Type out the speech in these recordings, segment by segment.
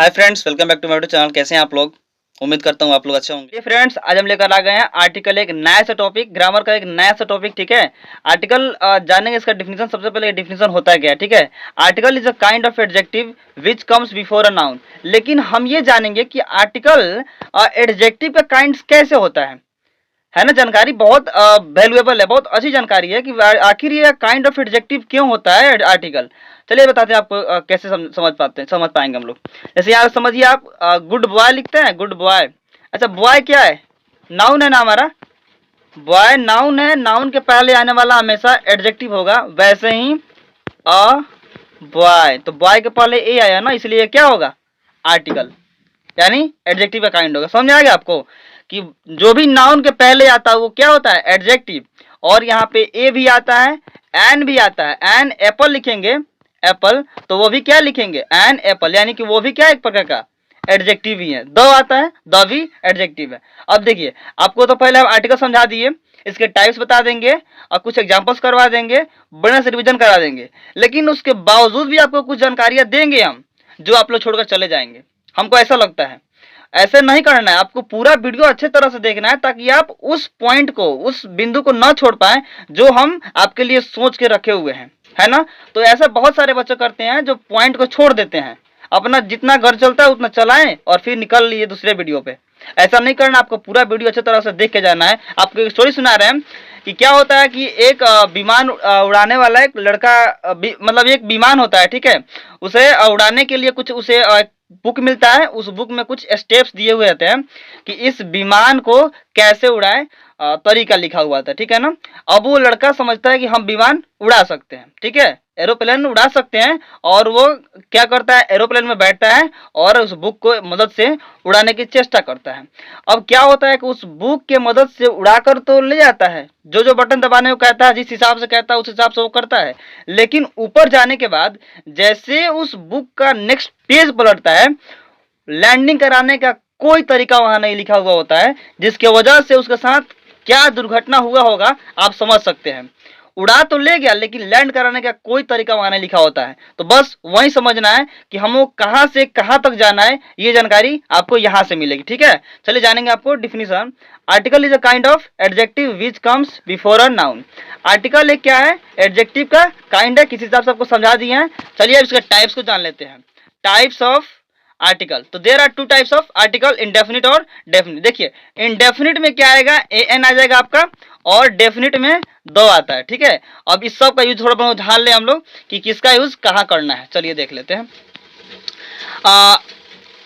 Hi friends, welcome back to my YouTube channel. कैसे हैं आप लोग? उम्मीद करता हूँ आप लोग अच्छे होंगे। फ्रेंड्स, आज हम लेकर आ गए हैं आर्टिकल, एक नया सा टॉपिक, ग्रामर का एक नया सा टॉपिक। ठीक है, आर्टिकल जानेंगे इसका डिफिनीशन। सबसे पहले डिफिनीशन होता है क्या? ठीक है, article is a kind of adjective which comes before a noun. लेकिन हम ये जानेंगे कि आर्टिकल एडजेक्टिव का काइंड कैसे होता है ना। जानकारी बहुत वैल्यूएबल है, बहुत अच्छी जानकारी है कि आखिर ये काइंड ऑफ एडजेक्टिव क्यों होता है आर्टिकल। चलिए बताते हैं आपको कैसे समझ पाएंगे हम लोग। जैसे यहाँ समझिए आप, गुड बॉय लिखते हैं, गुड बॉय। अच्छा, बॉय क्या है? नाउन है ना हमारा। बॉय नाउन है, नाउन के पहले आने वाला हमेशा एडजेक्टिव होगा। वैसे ही अ बॉय, तो बॉय के पहले ए आया ना, इसलिए क्या होगा? आर्टिकल, यानी एडजेक्टिव का काइंड होगा। समझ आ गया आपको कि जो भी नाउन के पहले आता है वो क्या होता है? एडजेक्टिव। और यहाँ पे ए भी आता है, एन भी आता है। एन एप्पल लिखेंगे, एप्पल, तो वो भी क्या लिखेंगे? एन एप्पल, यानी कि वो भी क्या एक प्रकार का एडजेक्टिव ही है। द आता है, द भी एडजेक्टिव है। अब देखिए, आपको तो पहले हम आर्टिकल समझा दिए, इसके टाइप्स बता देंगे और कुछ एग्जांपल्स करवा देंगे, बढ़िया से रिविजन करा देंगे। लेकिन उसके बावजूद भी आपको कुछ जानकारियां देंगे हम, जो आप लोग छोड़कर चले जाएंगे। हमको ऐसा लगता है। ऐसे नहीं करना है, आपको पूरा वीडियो अच्छे तरह से देखना है ताकि आप उस पॉइंट को, उस बिंदु को न छोड़ पाए जो हम आपके लिए सोच के रखे हुए हैं, है ना। तो ऐसे बहुत सारे बच्चे करते हैं जो पॉइंट को छोड़ देते हैं, अपना जितना घर चलता है उतना चलाएं और फिर निकल लिए दूसरे वीडियो पे। ऐसा नहीं करना, आपको पूरा वीडियो अच्छे तरह से देख के जाना है। आपको एक स्टोरी सुना रहे हैं कि क्या होता है कि एक विमान उड़ाने वाला एक लड़का, मतलब एक विमान होता है, ठीक है। उसे उड़ाने के लिए कुछ उसे बुक मिलता है। उस बुक में कुछ स्टेप्स दिए हुए रहते हैं कि इस विमान को कैसे उड़ाएं, तरीका लिखा हुआ था, ठीक है ना। अब वो लड़का समझता है कि हम विमान उड़ा सकते हैं, ठीक है, एरोप्लेन उड़ा सकते हैं। और वो क्या करता है? एरोप्लेन में बैठता है और उस बुक को मदद से उड़ाने की चेष्टा करता है। अब क्या होता है कि उस बुक के मदद से उड़ाकर तो ले जाता है, जो जो बटन दबाने को कहता है, जिस हिसाब से कहता है उस हिसाब से वो करता है। लेकिन ऊपर जाने के बाद जैसे उस बुक का नेक्स्ट पेज पलटता है, लैंडिंग कराने का कोई तरीका वहां नहीं लिखा हुआ होता है, जिसके वजह से उसके साथ क्या दुर्घटना हुआ होगा आप समझ सकते हैं। उड़ा तो ले गया, लेकिन लैंड कराने का कोई तरीका वहां नहीं लिखा होता है। तो बस वही समझना है कि हमको कहां से कहां तक जाना है, ये जानकारी आपको यहां से मिलेगी, ठीक है। चलिए जानेंगे आपको definition. Article is a kind of adjective which comes before a noun. Article एक क्या है? एडजेक्टिव का काइंड है। किसी हिसाब से आपको समझा दिए हैं। चलिए अब इसके टाइप्स को जान लेते हैं। Types of article. तो there are two types of article, indefinite और डेफिनिट। देखिए, इंडेफिनिट में क्या आएगा? ए एन आ जाएगा आपका, और डेफिनिट में दो आता है, ठीक है। अब इस सब का यूज थोड़ा बहुत ध्यान ले हम लोग कि किसका यूज कहाँ करना है। चलिए देख लेते हैं।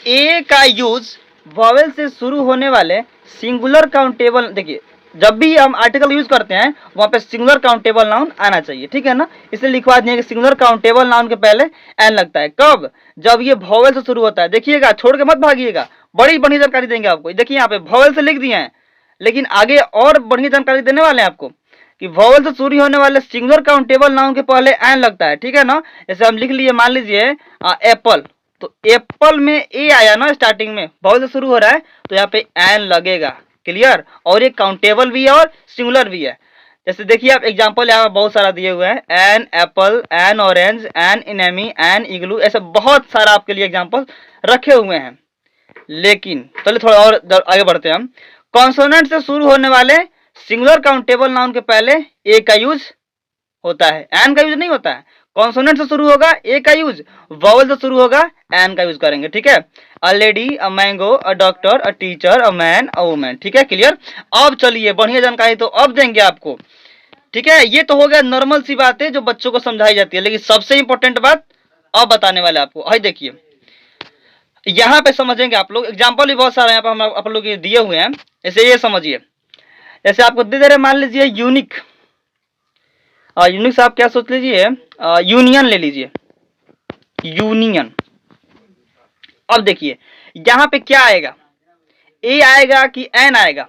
ए का यूज वॉवेल से शुरू होने वाले सिंगुलर काउंटेबल। देखिए, जब भी हम आर्टिकल यूज करते हैं वहां पे सिंगुलर काउंटेबल नाउन आना चाहिए, ठीक है ना। इसलिए लिखवा दिए कि सिंगुलर काउंटेबल नाउन के पहले एन लगता है। कब? जब ये वॉवेल से शुरू होता है। देखिएगा, छोड़ के मत भागिएगा, बड़ी बढ़िया जानकारी देंगे आपको। देखिए यहाँ पे वॉवेल से लिख दिए हैं, लेकिन आगे और बढ़िया जानकारी देने वाले हैं आपको कि वॉवेल से शुरू होने वाले सिंगुलर काउंटेबल नाउन के पहले एन लगता है, ठीक है ना। जैसे हम लिख लिए, मान लीजिए एप्पल, तो एप्पल में ए आया ना स्टार्टिंग में, वॉवेल से शुरू हो रहा है, तो यहाँ पे एन लगेगा। क्लियर? और ये काउंटेबल भी है और सिंगुलर भी है। जैसे देखिए, आप एग्जांपल यहाँ बहुत सारा दिए हुए हैं, an apple, an orange, an enemy, an igloo, ऐसे बहुत सारा आपके लिए एग्जांपल रखे हुए हैं। लेकिन चलिए थोड़ा और आगे बढ़ते हैं हम। कॉन्सोनेंट से शुरू होने वाले सिंगुलर काउंटेबल नाउन के पहले ए का यूज होता है, एन का यूज नहीं होता है। कॉन्सोनेंट से शुरू होगा ए का यूज, वॉवल से शुरू होगा एन का यूज करेंगे, ठीक है। A lady, a mango, a doctor, a teacher, a man, a women, ठीक है। क्लियर? अब चलिए, बढ़िया जानकारी तो अब देंगे आपको, ठीक है। ये तो हो गया नॉर्मल सी बात है जो बच्चों को समझाई जाती है, लेकिन सबसे इंपॉर्टेंट बात अब बताने वाले आपको। आई देखिए, यहाँ पे समझेंगे आप लोग। एग्जाम्पल भी बहुत सारे यहाँ पे हम आप लोग दिए हुए हैं। जैसे ये समझिए, जैसे आपको दे दे रहे, मान लीजिए यूनिक। यूनिक से आप क्या सोच लीजिए, यूनियन ले लीजिए, यूनियन। अब देखिए यहाँ पे क्या आएगा, ए आएगा कि एन आएगा?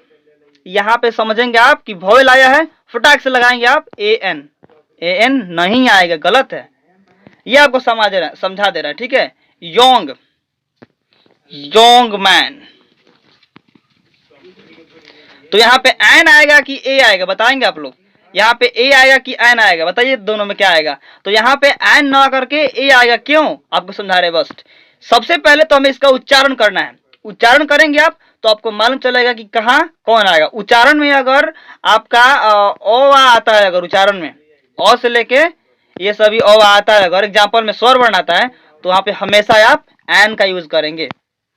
यहाँ पे समझेंगे आप कि वॉवेल आया है, फटाक से लगाएंगे आप ए एन। ए एन नहीं आएगा, गलत है। ये आपको समझा दे रहा है, ठीक है। Yong, Yong man. तो यहाँ पे एन आएगा कि ए आएगा, बताएंगे आप लोग। यहाँ पे ए आएगा कि एन आएगा? बताइए दोनों में क्या आएगा। तो यहाँ पे एन ना करके ए आएगा, क्यों? आपको समझा रहे बस। सबसे पहले तो हमें इसका उच्चारण करना है। उच्चारण करेंगे आप तो आपको मालूम चलेगा कि कहाँ कौन आएगा। उच्चारण में अगर आपका ओ आ आता है, अगर उच्चारण में ओ से लेके ये सभी ओ आ आता है, अगर एग्जाम्पल में स्वर वर्ण आता है तो वहां पे हमेशा आप एन का यूज करेंगे।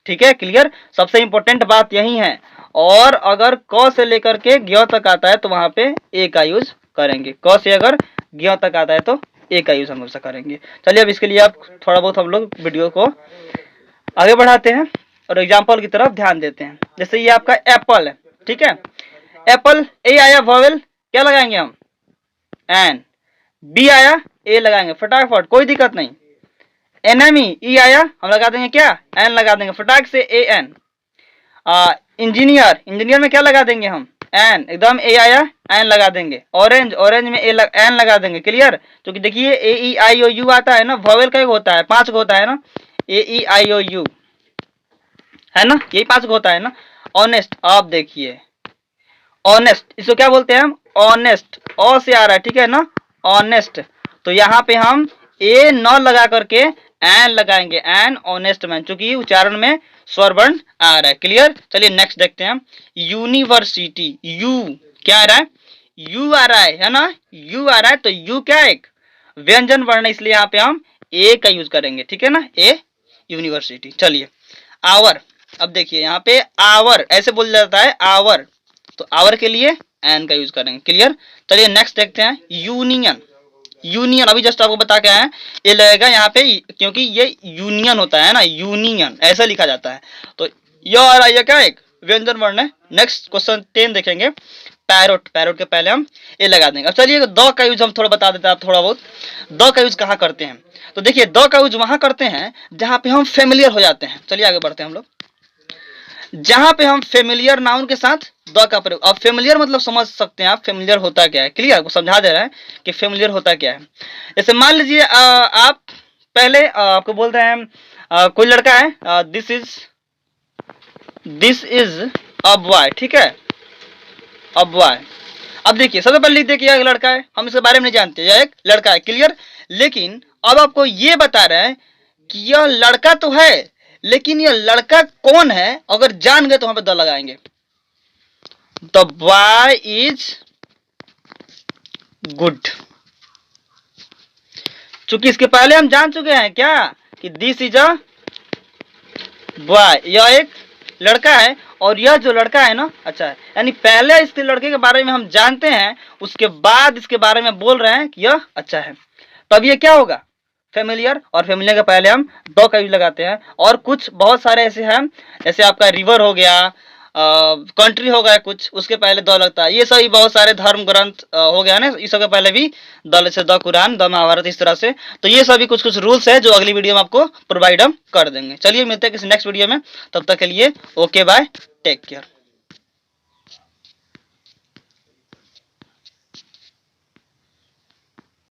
ठीक है, क्लियर। सबसे इंपॉर्टेंट बात यही है। और अगर क से लेकर के ज्ञ तक आता है तो वहां पे ए का यूज करेंगे। क से अगर ज्ञ तक आता है तो ए का यूज हमेशा करेंगे। चलिए अब इसके लिए आप थोड़ा बहुत हम लोग वीडियो को आगे बढ़ाते हैं और एग्जाम्पल की तरफ ध्यान देते हैं। जैसे ये आपका एप्पल है, ठीक है। एप्पल, ए आया वॉवेल, क्या लगाएंगे हम? एन। बी आया, ए लगाएंगे फटाफट, कोई दिक्कत नहीं। एनेमी, ई आया, हम लगा देंगे क्या? एन लगा देंगे फटाक से, ए एन। इंजीनियर, इंजीनियर में क्या लगा देंगे हम? एन, एकदम। ए आया, एन लगा देंगे। ऑरेंज, ऑरेंज में एन लगा देंगे, क्लियर। क्योंकि देखिए ए ई आई ओ यू आता है ना, वॉवेल का होता है, 5 होता है ना, ए ई आई ओ यू है ना, यही 5 होता है ना। ऑनेस्ट, आप देखिए ऑनेस्ट, इसको क्या बोलते हैं हम? ऑनेस्ट, ओ से आ रहा है, ठीक है ना, ऑनेस्ट। तो यहाँ पे हम ए न लगा करके एन लगाएंगे, एन ऑनेस्ट मैन, चूंकि उच्चारण में स्वर वर्ण आ रहा है, क्लियर। चलिए नेक्स्ट देखते हैं हम। यूनिवर्सिटी, यू क्या आ रहा है? यू आ रहा है ना, यू आ रहा है तो यू क्या एक व्यंजन वर्ण है, इसलिए यहाँ पे हम ए का यूज करेंगे, ठीक है ना, ए यूनिवर्सिटी। चलिए आवर, अब देखिए यहाँ पे आवर ऐसे बोल जाता है, आवर, तो आवर के लिए एन का यूज करेंगे, क्लियर। चलिए नेक्स्ट देखते हैं। यूनियन, यूनियन अभी जस्ट आपको बता के आए, ये लगेगा यहाँ पे क्योंकि ये यूनियन होता है ना, यूनियन ऐसा लिखा जाता है, तो यह आ रहा है, ये क्या एक व्यंजन वर्ण है। नेक्स्ट क्वेश्चन 10 देखेंगे। पैरोट, पैरोट के पहले हम ए लगा देंगे। अब चलिए द का यूज हम थोड़ा बता देते हैं, आप थोड़ा बहुत द का यूज कहाँ करते हैं। तो देखिए द का यूज वहां करते हैं जहां पे हम फेमिलियर हो जाते हैं। चलिए आगे बढ़ते हैं हम लोग। जहां पे हम फेमिलियर नाउन के साथ द का प्रयोग, अब फेमिलियर मतलब समझ सकते हैं आप, फेमिलियर होता क्या है, क्लियर, आपको समझा दे रहा है कि फेमिलियर होता क्या है। जैसे मान लीजिए आप पहले आपको बोल रहे हैं कोई लड़का है, दिस इज अ बॉय, ठीक है, अ बॉय। अब देखिए सबसे पहले लिख दे कि यह एक लड़का है, हम इसके बारे में नहीं जानते, यह एक लड़का है, क्लियर। लेकिन अब आपको ये बता रहे हैं कि यह लड़का तो है, लेकिन यह लड़का कौन है, अगर जान गए तो वहां पे द लगाएंगे। द बॉय इज गुड, चूंकि इसके पहले हम जान चुके हैं क्या कि दिस इज अ बॉय, यह एक लड़का है, और यह जो लड़का है ना अच्छा है, यानी पहले इसके लड़के के बारे में हम जानते हैं, उसके बाद इसके बारे में बोल रहे हैं कि यह अच्छा है, तब ये क्या होगा? फेमिलियर। और फेमिलियर के पहले हम द का यूज लगाते हैं। और कुछ बहुत सारे ऐसे हैं, जैसे आपका रिवर हो गया, कंट्री हो गया कुछ, उसके पहले द लगता है। ये सभी बहुत सारे धर्म ग्रंथ हो गया ना, इस सब के पहले भी द, जैसे द कुरान, द महाभारत, इस तरह से। तो ये सभी कुछ कुछ रूल्स है जो अगली वीडियो में आपको प्रोवाइड हम कर देंगे। चलिए मिलते हैं किसी नेक्स्ट वीडियो में, तब तक के लिए ओके बाय, टेक केयर।